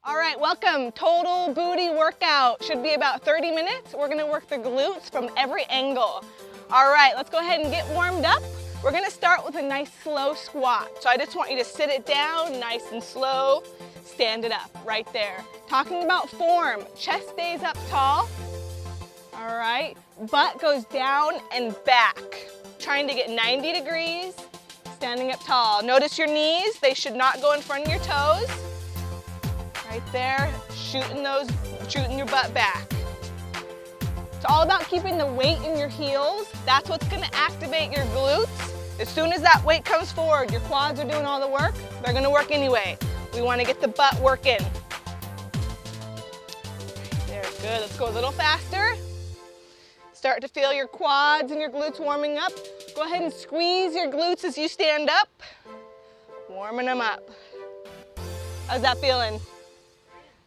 All right, welcome. Total booty workout. Should be about 30 minutes. We're gonna work the glutes from every angle. All right, let's go ahead and get warmed up. We're gonna start with a nice slow squat. So I just want you to sit it down, nice and slow. Stand it up, right there. Talking about form, chest stays up tall. All right, butt goes down and back. Trying to get 90 degrees, standing up tall. Notice your knees, they should not go in front of your toes. Right there, shooting your butt back. It's all about keeping the weight in your heels. That's what's gonna activate your glutes. As soon as that weight comes forward, your quads are doing all the work. They're gonna work anyway. We wanna get the butt working. There, good, let's go a little faster. Start to feel your quads and your glutes warming up. Go ahead and squeeze your glutes as you stand up. Warming them up. How's that feeling?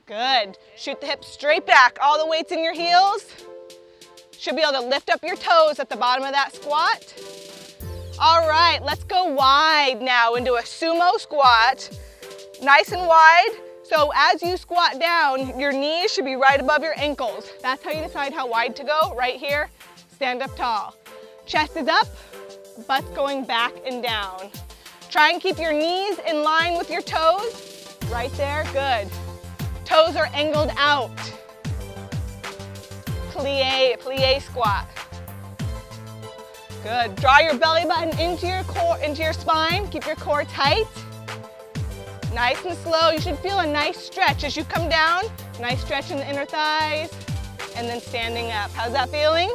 Good. Shoot the hips straight back. All the weight's in your heels. Should be able to lift up your toes at the bottom of that squat. All right, let's go wide now into a sumo squat. Nice and wide. So as you squat down, your knees should be right above your ankles. That's how you decide how wide to go, right here. Stand up tall. Chest is up, butt's going back and down. Try and keep your knees in line with your toes. Right there, good. Toes are angled out. Plie squat. Good. Draw your belly button into your core, into your spine. Keep your core tight. Nice and slow. You should feel a nice stretch as you come down. Nice stretch in the inner thighs. And then standing up. How's that feeling?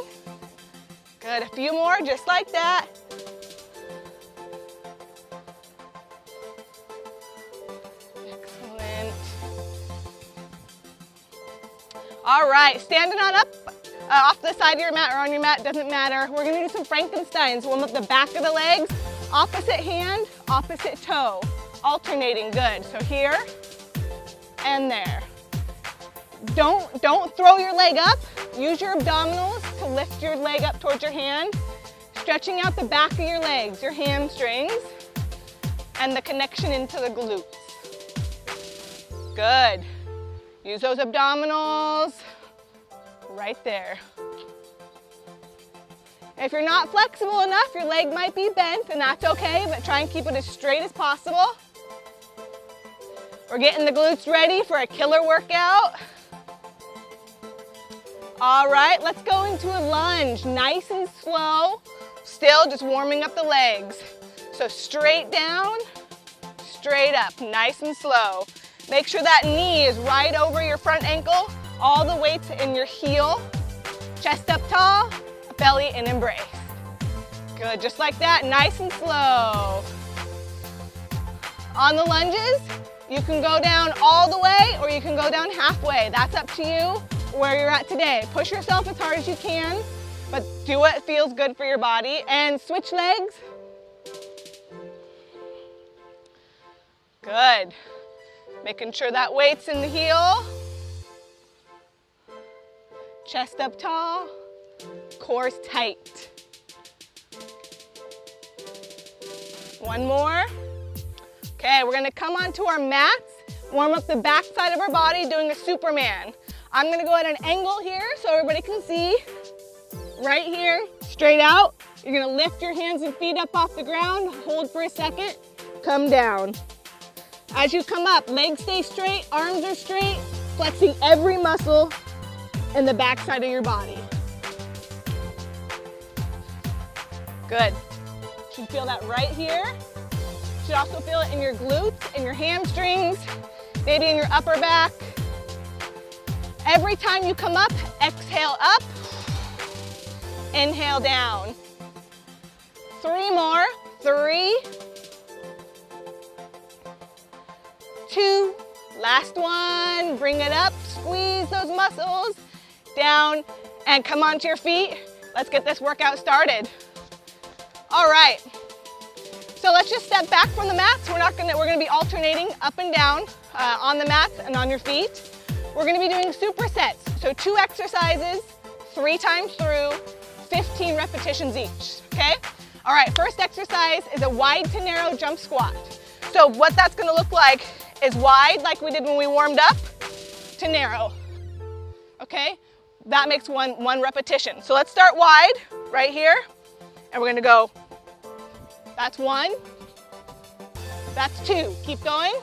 Good. A few more, just like that. Excellent. All right, standing on up off the side of your mat or on your mat, doesn't matter. We're gonna do some Frankensteins. Warm up the back of the legs, opposite hand, opposite toe. Alternating, good. So here and there. Don't throw your leg up. Use your abdominals to lift your leg up towards your hand. Stretching out the back of your legs, your hamstrings, and the connection into the glutes. Good. Use those abdominals right there. If you're not flexible enough, your leg might be bent, and that's okay, but try and keep it as straight as possible. We're getting the glutes ready for a killer workout. All right, let's go into a lunge, nice and slow. Still just warming up the legs. So straight down, straight up, nice and slow. Make sure that knee is right over your front ankle. All the weight's in your heel. Chest up tall, belly and embrace. Good, just like that, nice and slow. On the lunges, you can go down all the way or you can go down halfway. That's up to you where you're at today. Push yourself as hard as you can, but do what feels good for your body. And switch legs. Good. Making sure that weight's in the heel. Chest up tall, core's tight. One more. Okay, we're gonna come onto our mats, warm up the back side of our body doing a Superman. I'm gonna go at an angle here so everybody can see. Right here, straight out. You're gonna lift your hands and feet up off the ground, hold for a second, come down. As you come up, legs stay straight, arms are straight, flexing every muscle in the back side of your body. Good. Should feel that right here. Should also feel it in your glutes, in your hamstrings, maybe in your upper back. Every time you come up, exhale up, inhale down. 3 more, 3, 2, last one, bring it up, squeeze those muscles, down, and come onto your feet. Let's get this workout started. All right, so let's just step back from the mats. We're gonna be alternating up and down on the mats and on your feet. We're gonna be doing supersets. So 2 exercises, 3 times through, 15 repetitions each, okay? All right, first exercise is a wide to narrow jump squat. So what that's gonna look like is wide, like we did when we warmed up, to narrow, okay? That makes one repetition. So let's start wide right here, and we're gonna go, that's 1, that's 2. Keep going.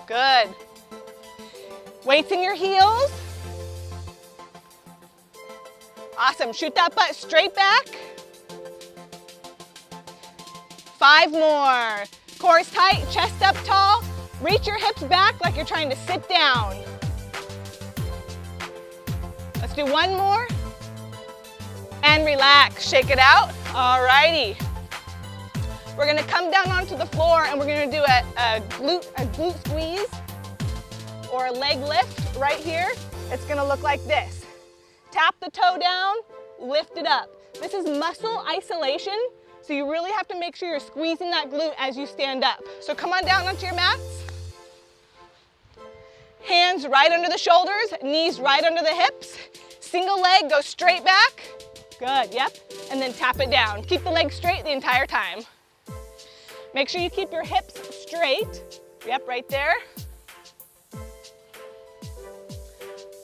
Good. Weights in your heels. Awesome, shoot that butt straight back. 5 more. Core is tight, chest up tall. Reach your hips back like you're trying to sit down. Let's do 1 more. And relax, shake it out. Alrighty. We're gonna come down onto the floor and we're gonna do a glute squeeze or a leg lift right here. It's gonna look like this. Tap the toe down, lift it up. This is muscle isolation, so you really have to make sure you're squeezing that glute as you stand up. So come on down onto your mats. Hands right under the shoulders, knees right under the hips. Single leg, go straight back. Good, yep. And then tap it down. Keep the leg straight the entire time. Make sure you keep your hips straight. Yep, right there.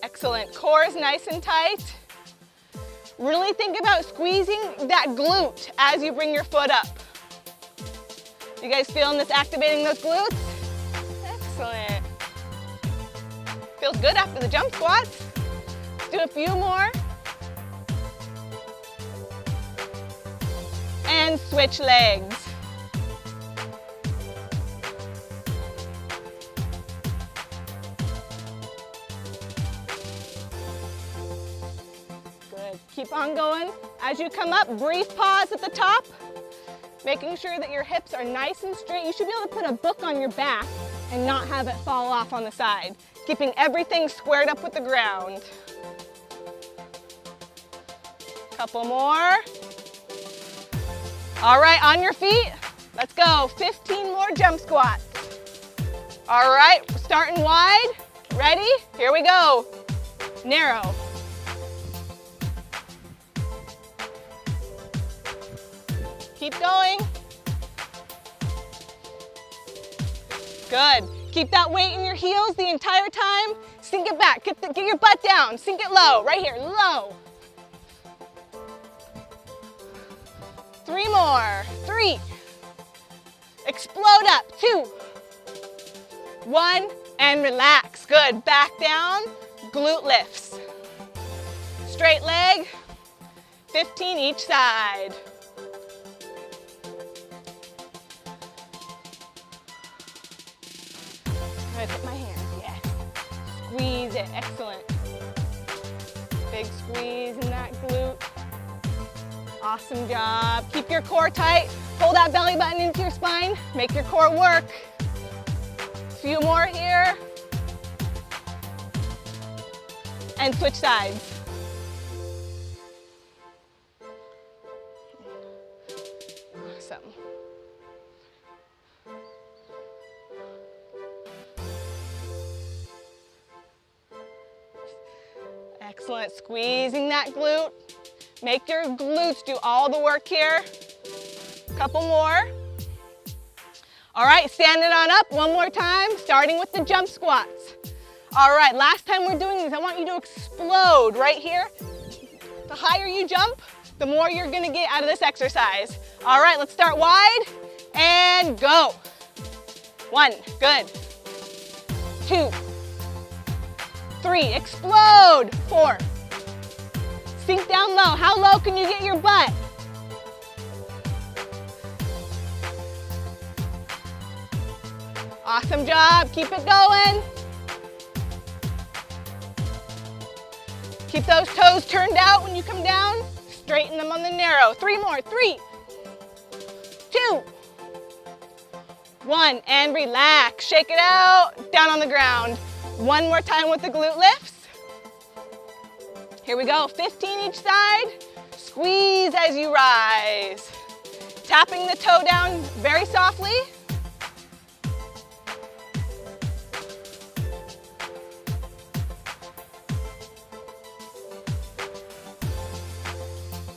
Excellent. Core is nice and tight. Really think about squeezing that glute as you bring your foot up. You guys feeling this activating those glutes? Excellent. Feels good after the jump squats. Let's do a few more. And switch legs. Good. Keep on going. As you come up, brief pause at the top, making sure that your hips are nice and straight. You should be able to put a book on your back and not have it fall off on the side, keeping everything squared up with the ground. Couple more. All right, on your feet, let's go. 15 more jump squats. All right, starting wide. Ready? Here we go. Narrow. Keep going. Good. Keep that weight in your heels the entire time. Sink it back. Get your butt down. Sink it low. Right here. Low. 3 more. 3. Explode up. 2. 1. And relax. Good. Back down. Glute lifts. Straight leg. 15 each side. I'm gonna put my hands, yes. Squeeze it, excellent. Big squeeze in that glute. Awesome job. Keep your core tight. Pull that belly button into your spine. Make your core work. A few more here. And switch sides. Awesome. Excellent, squeezing that glute. Make your glutes do all the work here. Couple more. All right, stand it on up one more time, starting with the jump squats. All right, last time we're doing this, I want you to explode right here. The higher you jump, the more you're gonna get out of this exercise. All right, let's start wide and go. 1, good. 2, 3, explode. 4, sink down low. How low can you get your butt? Awesome job, keep it going. Keep those toes turned out when you come down. Straighten them on the narrow. 3 more, 3, 2, 1, and relax. Shake it out, down on the ground. One more time with the glute lifts. Here we go, 15 each side. Squeeze as you rise. Tapping the toe down very softly.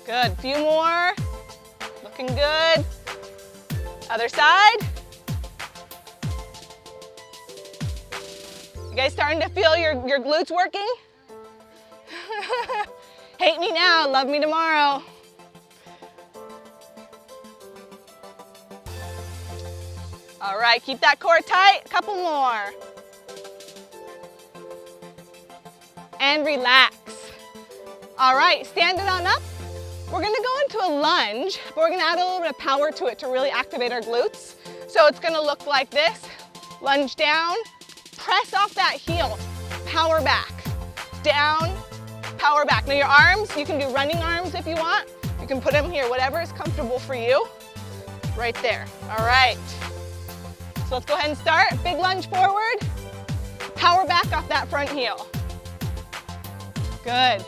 Good, few more. Looking good. Other side. You guys starting to feel your glutes working? Hate me now, love me tomorrow. All right, keep that core tight, a couple more. And relax. All right, stand it on up. We're gonna go into a lunge, but we're gonna add a little bit of power to it to really activate our glutes. So it's gonna look like this. Lunge down, press off that heel, power back. Down, power back. Now your arms, you can do running arms if you want. You can put them here, whatever is comfortable for you. Right there, all right. So let's go ahead and start. Big lunge forward, power back off that front heel. Good.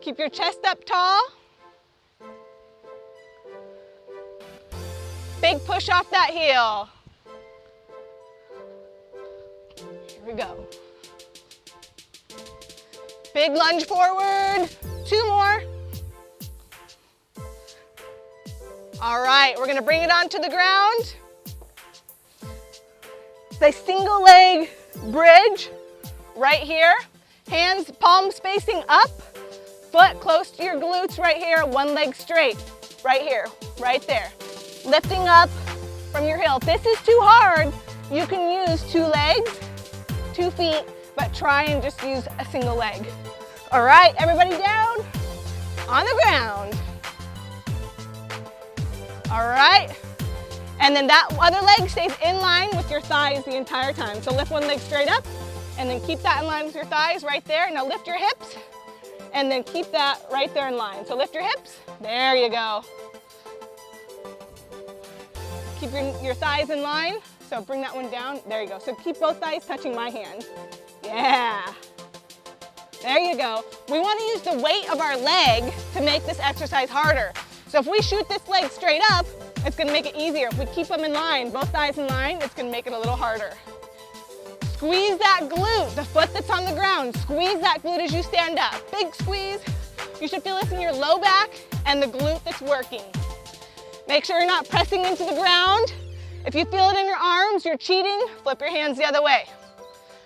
Keep your chest up tall. Big push off that heel. Here we go. Big lunge forward. 2 more. All right, we're gonna bring it onto the ground. It's a single leg bridge right here. Hands, palms facing up. Foot close to your glutes right here. One leg straight. Right here, right there. Lifting up from your heel. If this is too hard, you can use 2 legs, 2 feet, but try and just use a single leg. All right, everybody down on the ground. All right, and then that other leg stays in line with your thighs the entire time. So lift one leg straight up, and then keep that in line with your thighs right there. Now lift your hips, and then keep that right there in line. So lift your hips, there you go. Keep your thighs in line, so bring that one down, there you go. So keep both thighs touching my hand. Yeah, there you go. We wanna use the weight of our leg to make this exercise harder. So if we shoot this leg straight up, it's gonna make it easier. If we keep them in line, both thighs in line, it's gonna make it a little harder. Squeeze that glute, the foot that's on the ground. Squeeze that glute as you stand up. Big squeeze. You should feel this in your low back and the glute that's working. Make sure you're not pressing into the ground. If you feel it in your arms, you're cheating. Flip your hands the other way.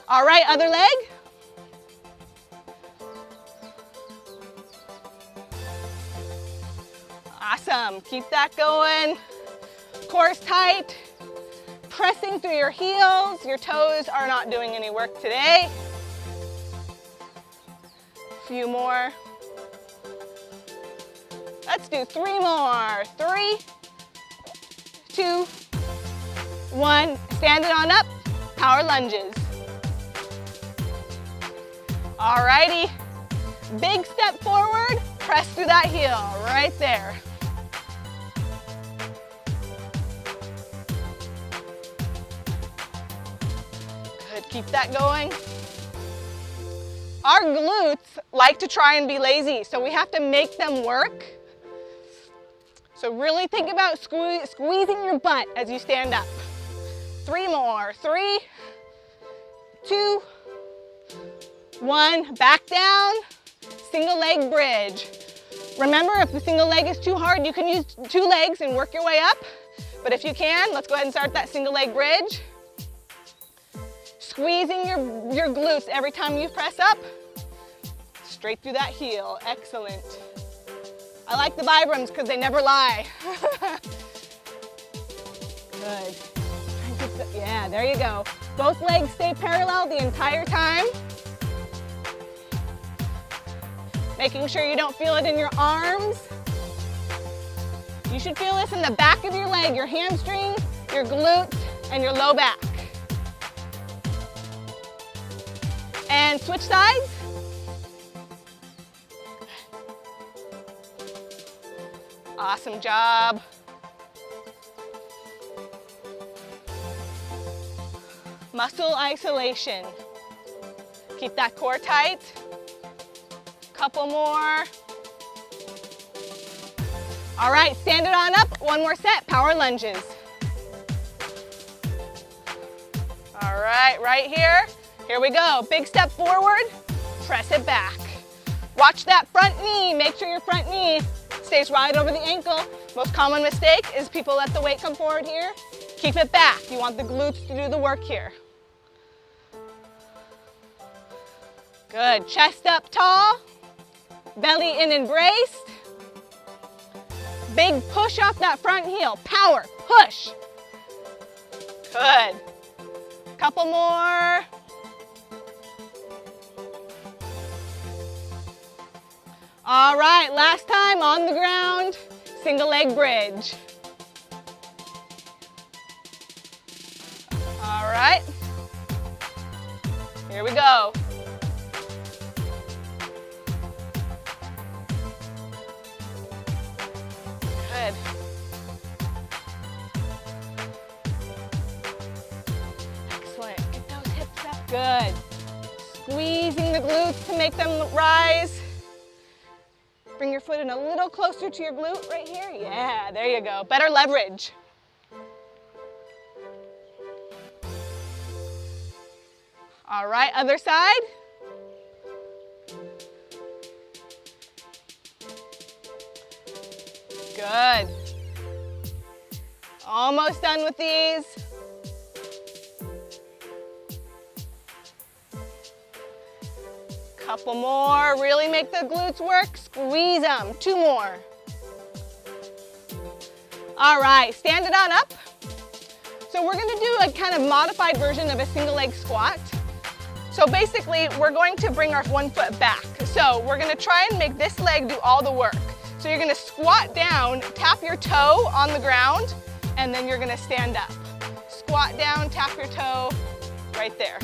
All right, other leg. Awesome, keep that going. Core's tight. Pressing through your heels. Your toes are not doing any work today. A few more. Let's do 3 more. 3, 2, 1. Stand it on up. Power lunges. Alrighty. Big step forward. Press through that heel right there. Good, keep that going. Our glutes like to try and be lazy, so we have to make them work. So really think about squeezing your butt as you stand up. 3 more. 3, 2, 1. Back down. Single leg bridge. Remember, if the single leg is too hard, you can use 2 legs and work your way up. But if you can, let's go ahead and start that single leg bridge. Squeezing your glutes every time you press up. Straight through that heel. Excellent. I like the Vibrams because they never lie. Good. Yeah, there you go. Both legs stay parallel the entire time. Making sure you don't feel it in your arms. You should feel this in the back of your leg, your hamstring, your glutes, and your low back. And switch sides. Awesome job. Muscle isolation. Keep that core tight. Couple more. All right, stand it on up. 1 more set, power lunges. All right, right here. Here we go. Big step forward, press it back. Watch that front knee. Make sure your front knee stays right over the ankle. Most common mistake is people let the weight come forward here. Keep it back. You want the glutes to do the work here. Good. Chest up tall. Belly in and braced. Big push off that front heel. Power. Push. Good. Couple more. All right, last time on the ground, single leg bridge. All right, here we go. Good. Excellent, get those hips up, good. Squeezing the glutes to make them rise. Bring your foot in a little closer to your glute right here. Yeah, there you go. Better leverage. All right, other side. Good. Almost done with these. Couple more, really make the glutes work, squeeze them, 2 more. All right, stand it on up. So we're gonna do a kind of modified version of a single leg squat. So basically, we're going to bring our one foot back. So we're gonna try and make this leg do all the work. So you're gonna squat down, tap your toe on the ground, and then you're gonna stand up. Squat down, tap your toe, right there.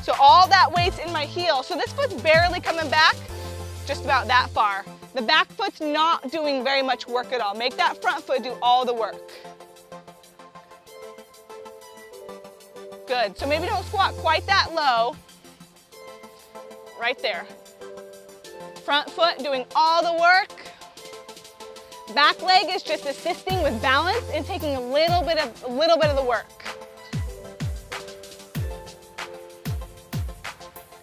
So all that weight's in my heel. So this foot's barely coming back, just about that far. The back foot's not doing very much work at all. Make that front foot do all the work. Good, so maybe don't squat quite that low. Right there. Front foot doing all the work. Back leg is just assisting with balance and taking a little bit of the work.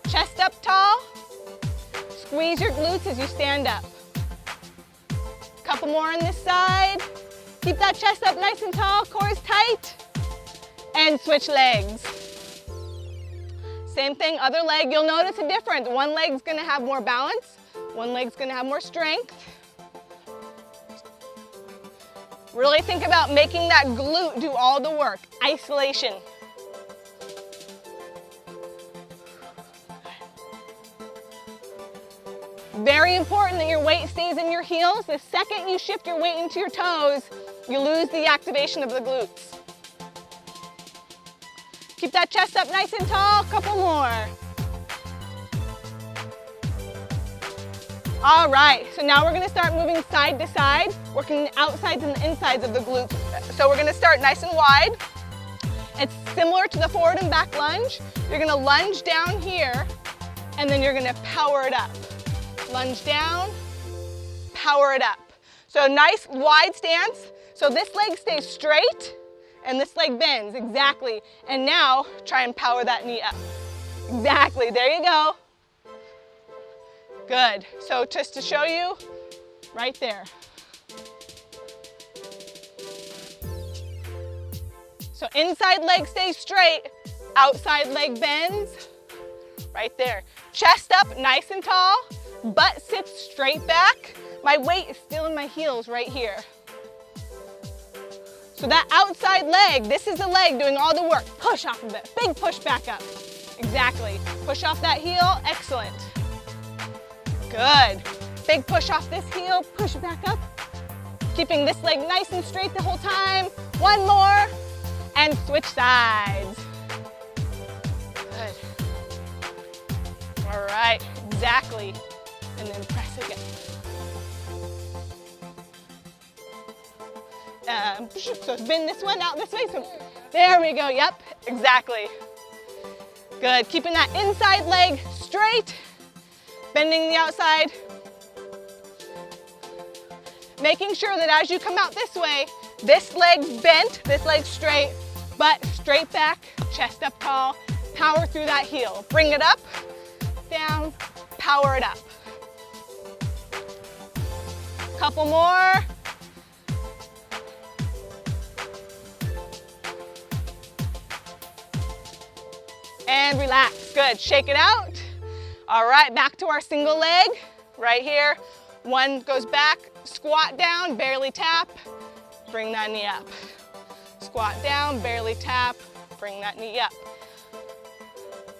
Chest up tall, squeeze your glutes as you stand up. Couple more on this side. Keep that chest up nice and tall, core is tight. And switch legs. Same thing, other leg, you'll notice a difference. One leg's gonna have more balance, one leg's gonna have more strength. Really think about making that glute do all the work, isolation. Very important that your weight stays in your heels. The second you shift your weight into your toes, you lose the activation of the glutes. Keep that chest up nice and tall, couple more. All right, so now we're gonna start moving side to side, working the outsides and the insides of the glutes. So we're gonna start nice and wide. It's similar to the forward and back lunge. You're gonna lunge down here, and then you're gonna power it up. Lunge down, power it up. So nice wide stance. So this leg stays straight and this leg bends, exactly. And now try and power that knee up. Exactly, there you go. Good, so just to show you, right there. So inside leg stays straight, outside leg bends, right there. Chest up nice and tall. Butt sits straight back. My weight is still in my heels right here. So that outside leg, this is the leg doing all the work. Push off of it, big push back up. Exactly, push off that heel, excellent. Good, big push off this heel, push it back up. Keeping this leg nice and straight the whole time. One more, and switch sides. Good. All right, exactly. And then press again. So bend this one out this way. So there we go, yep, exactly. Good, keeping that inside leg straight, bending the outside. Making sure that as you come out this way, this leg's bent, this leg's straight, butt straight back, chest up tall, power through that heel. Bring it up, down, power it up. Couple more. and relax. Good, shake it out. All right, back to our single leg, right here. One goes back, squat down, barely tap, bring that knee up. Squat down, barely tap, bring that knee up.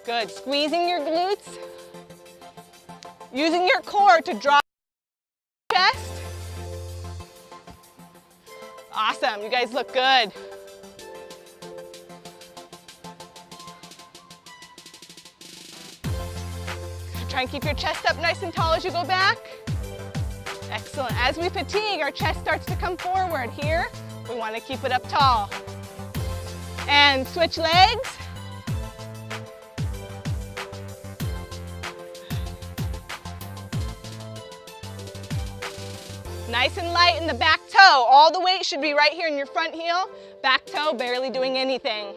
Good, squeezing your glutes, using your core to draw your chest. Awesome, you guys look good. Try and keep your chest up nice and tall as you go back. Excellent. As we fatigue, our chest starts to come forward. Here, we want to keep it up tall. And switch legs. Nice and light in the back toe. All the weight should be right here in your front heel. Back toe, barely doing anything.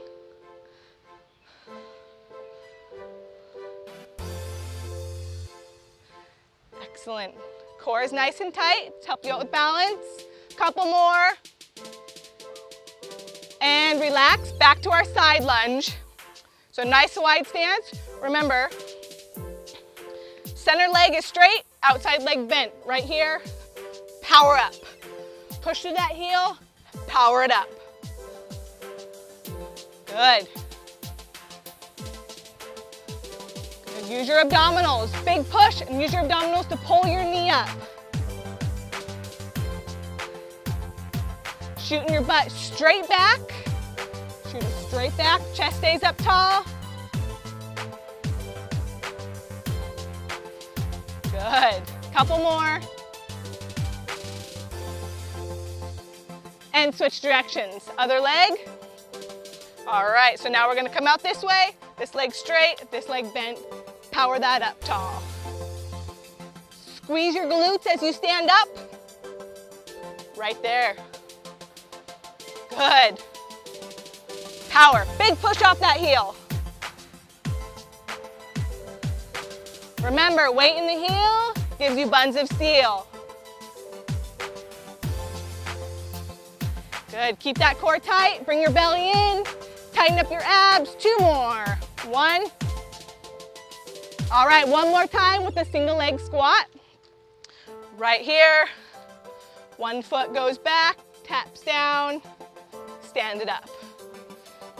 Excellent. Core is nice and tight to help you out with balance. Couple more. And relax, back to our side lunge. So nice wide stance. Remember, center leg is straight, outside leg bent. Right here, power up. Push through that heel, power it up. Good. Use your abdominals, big push, and use your abdominals to pull your knee up. Shooting your butt straight back. Shoot it straight back, chest stays up tall. Good, couple more. And switch directions, other leg. All right, so now we're gonna come out this way, this leg straight, this leg bent. Power that up tall. Squeeze your glutes as you stand up. Right there. Good. Power, big push off that heel. Remember, weight in the heel gives you buns of steel. Good, keep that core tight, bring your belly in, tighten up your abs, 2 more. 1. All right, one more time with a single leg squat. Right here, one foot goes back, taps down, stand it up.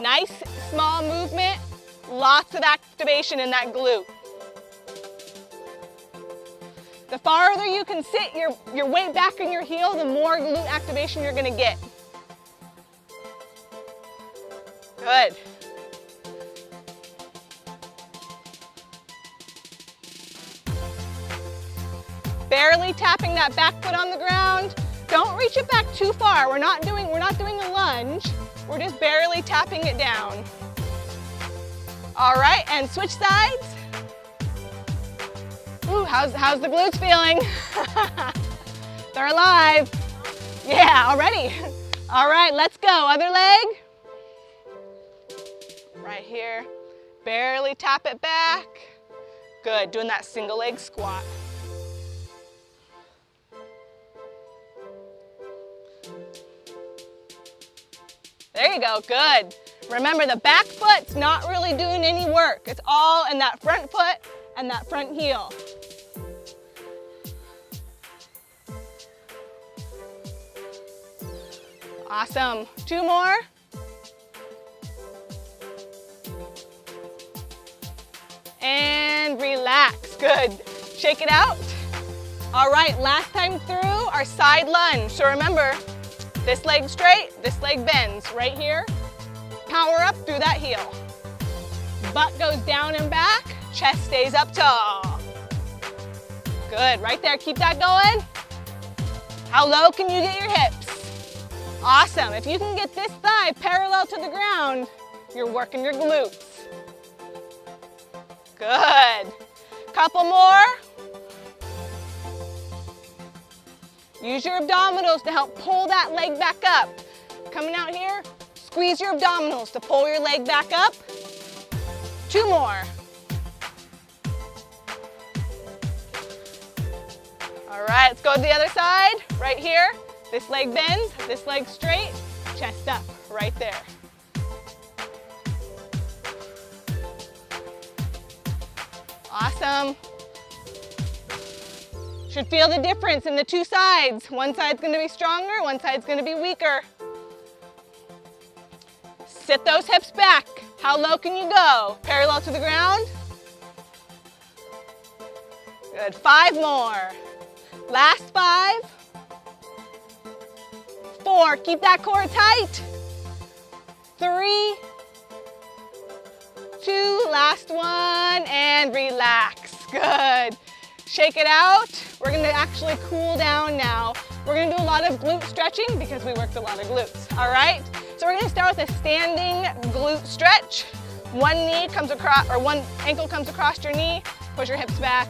Nice, small movement, lots of activation in that glute. The farther you can sit your weight back in your heel, the more glute activation you're gonna get. Good. Barely tapping that back foot on the ground. Don't reach it back too far. We're not doing a lunge. We're just barely tapping it down. All right, and switch sides. Ooh, how's the glutes feeling? They're alive. Yeah, already. All right, let's go. Other leg. Right here. Barely tap it back. Good, doing that single leg squat. There you go, good. Remember, the back foot's not really doing any work. It's all in that front foot and that front heel. Awesome, 2 more. And relax, good. Shake it out. All right, last time through, our side lunge. So remember, this leg straight, this leg bends. Right here, power up through that heel. Butt goes down and back, chest stays up tall. Good, right there, keep that going. How low can you get your hips? Awesome, if you can get this thigh parallel to the ground, you're working your glutes. Good, couple more. Use your abdominals to help pull that leg back up. Coming out here, squeeze your abdominals to pull your leg back up. 2 more. All right, let's go to the other side. Right here, this leg bends, this leg straight, chest up, right there. Awesome. Should feel the difference in the two sides. One side's gonna be stronger, one side's gonna be weaker. Sit those hips back. How low can you go? Parallel to the ground. Good, 5 more. Last 5. 4, keep that core tight. 3, 2, last one, and relax. Good. Shake it out. We're gonna actually cool down now. We're gonna do a lot of glute stretching because we worked a lot of glutes, all right? So we're gonna start with a standing glute stretch. One ankle comes across your knee, push your hips back,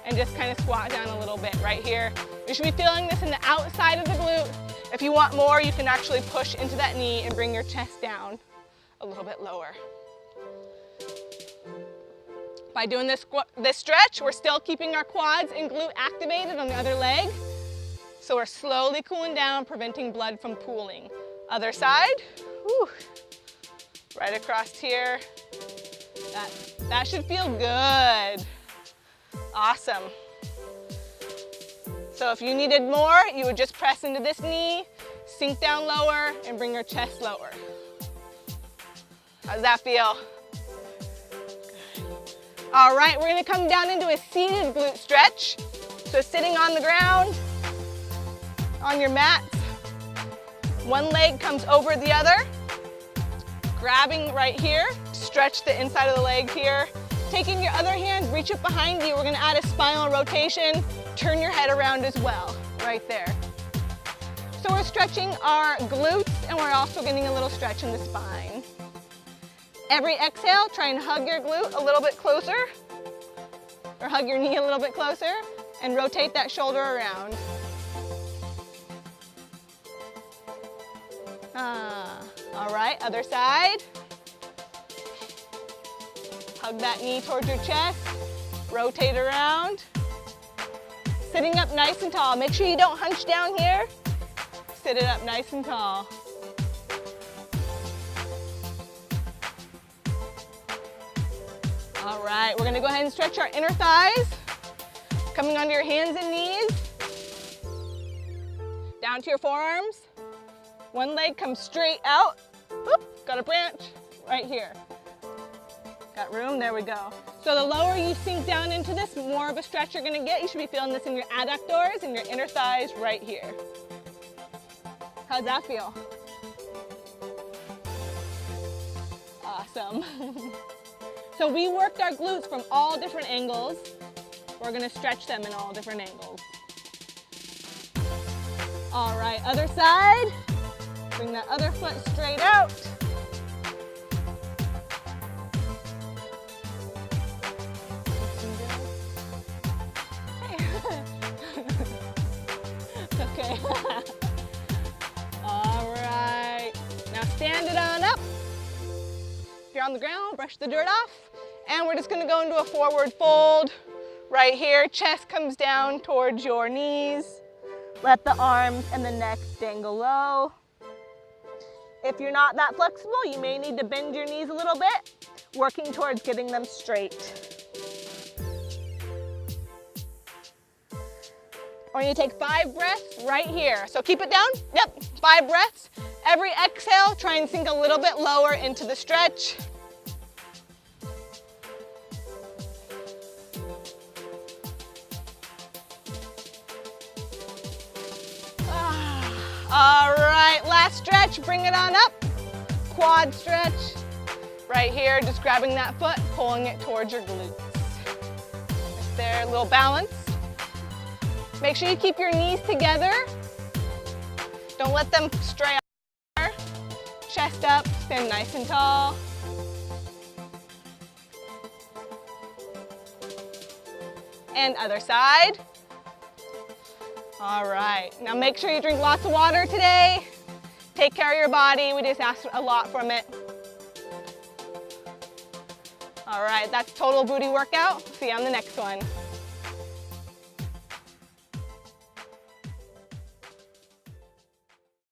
and just kind of squat down a little bit right here. You should be feeling this in the outside of the glute. If you want more, you can actually push into that knee and bring your chest down a little bit lower. By doing this stretch, we're still keeping our quads and glute activated on the other leg. So we're slowly cooling down, preventing blood from pooling. Other side, whew. Right across here. That should feel good. Awesome. So if you needed more, you would just press into this knee, sink down lower, and bring your chest lower. How's that feel? All right, we're gonna come down into a seated glute stretch. So sitting on the ground, on your mat, one leg comes over the other, grabbing right here, stretch the inside of the leg here. Taking your other hand, reach it behind you. We're gonna add a spinal rotation, turn your head around as well, right there. So we're stretching our glutes and we're also getting a little stretch in the spine. Every exhale, try and hug your glute a little bit closer, or hug your knee a little bit closer, and rotate that shoulder around. All right, other side. Hug that knee towards your chest, rotate around. Sitting up nice and tall. Make sure you don't hunch down here. Sit it up nice and tall. All right, we're gonna go ahead and stretch our inner thighs. Coming onto your hands and knees. Down to your forearms. One leg comes straight out. Whoop, got a branch right here. Got room, there we go. So the lower you sink down into this, the more of a stretch you're gonna get. You should be feeling this in your adductors and your inner thighs right here. How's that feel? Awesome. So we worked our glutes from all different angles. We're gonna stretch them in all different angles. All right, other side. Bring that other foot straight out. Okay. All right. Now stand it on up. If you're on the ground, brush the dirt off. And we're just gonna go into a forward fold. Right here, chest comes down towards your knees. Let the arms and the neck dangle low. If you're not that flexible, you may need to bend your knees a little bit, working towards getting them straight. We're gonna take 5 breaths right here. So keep it down, yep, 5 breaths. Every exhale, try and sink a little bit lower into the stretch. All right, last stretch, bring it on up. Quad stretch. Right here, just grabbing that foot, pulling it towards your glutes. Right there, a little balance. Make sure you keep your knees together. Don't let them stray out. Chest up, stand nice and tall. And other side. All right, now make sure you drink lots of water today. Take care of your body, we just asked a lot from it. All right, that's total booty workout. See you on the next one.